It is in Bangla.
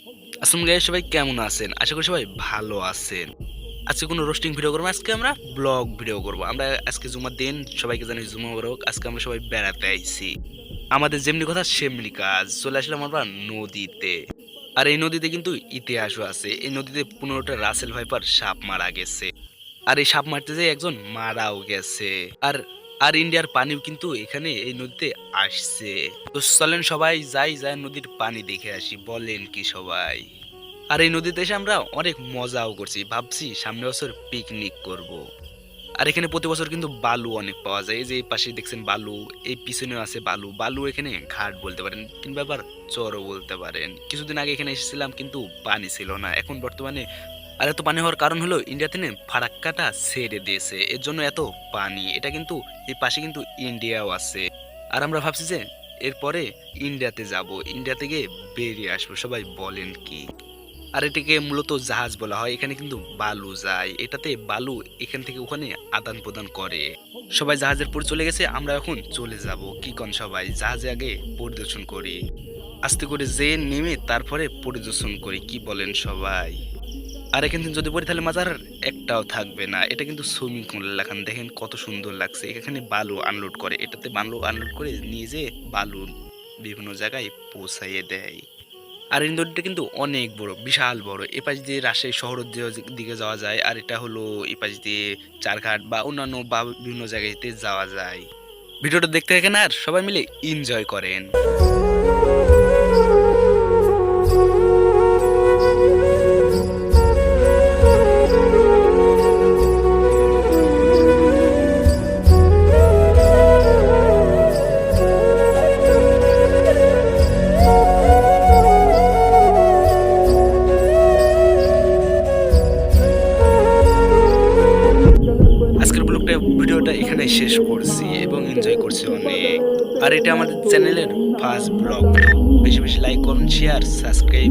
আসসালামু গাইস, সবাই কেমন আছেন? আশা করি সবাই ভালো আছেন। আজকে কোনো রোস্টিং ভিডিও করবো না, আজকে আমরা ব্লগ ভিডিও করবো। আমরা আজকে জুমার দিন, সবাইকে জানাই জুমা মুবারক। আজকে আমরা সবাই বেড়াতে আইছি। আমাদের যেমনি কথা সেমনি কাজ। চলে আসলাম আমরা নদীতে। আর এই নদীতে কিন্তু ইতিহাসও আছে। এই নদীতে 15টা রাসেল ভাইপার সাপ মারা গেছে। আর এই সাপ মারতে যেয়ে একজন মারাও গেছে। আর আর ইন্ডিয়ার পানিও কিন্তু এখানে এই নদীতে আসছে। তো চলেন সবাই যাই নদীর পানি দেখে আসি। বলেন কি সবাই? আর এই নদীতে এসে আমরা অনেক মজাও করছি, ভাবছি সামনের বছর পিকনিক করব। আর এখানে প্রতি বছর কিন্তু বালু অনেক পাওয়া যায়। এই যে এই পাশে দেখছেন বালু, এই পিছনেও আছে বালু। বালু এখানে ঘাট বলতে পারেন, কিংবা আবার চরও বলতে পারেন। কিছুদিন আগে এখানে এসেছিলাম কিন্তু পানি ছিল না, এখন বর্তমানে। আর এত পানি হওয়ার কারণ হলো ইন্ডিয়াতে ফারাক্কাটা ছেড়ে দিয়েছে, এর জন্য এত পানি। এটা কিন্তু এই পাশে কিন্তু ইন্ডিয়াও আছে। আর আমরা ভাবছি যে এরপরে ইন্ডিয়াতে যাব, ইন্ডিয়াতে গিয়ে বেরিয়ে আসবো। সবাই বলেন কি? আর এটাকে মূলত জাহাজ বলা হয়। এখানে কিন্তু বালু যায়, এটাতে বালু এখান থেকে ওখানে আদান প্রদান করে। সবাই জাহাজের পর চলে গেছে, আমরা এখন চলে যাব। কি কন সবাই? জাহাজে আগে পরিদর্শন করি, আস্তে করে যে নেমে তারপরে পরিদর্শন করি। কি বলেন সবাই? আর এখান থেকে যদি পড়ি তাহলে মাজার একটাও থাকবে না। এটা কিন্তু সুইমিং পুল লেখান, দেখেন কত সুন্দর লাগছে। এখানে বালু আনলোড করে, এটাতে বালু আনলোড করে নিয়ে যেয়ে বালু বিভিন্ন জায়গায় পৌঁছাইয়ে দেয়। আর এই নদীটা কিন্তু অনেক বড়, বিশাল বড়। এপাশ দিয়ে রাজশাহী শহরের দিকে যাওয়া যায়, আর এটা হলো এপাশ দিয়ে চারঘাট বা অন্যান্য বা বিভিন্ন জায়গাতে যাওয়া যায়। ভিডিওটা দেখতে থাকেন আর সবাই মিলে এনজয় করেন। আজকের ভিডিওটা এখানে শেষ করছি এবং এনজয় করছি অনেক। আর এটা আমাদের চ্যানেলের ফার্স্ট ব্লগ। বেশি বেশি লাইক, কমেন্ট, শেয়ার, সাবস্ক্রাইব।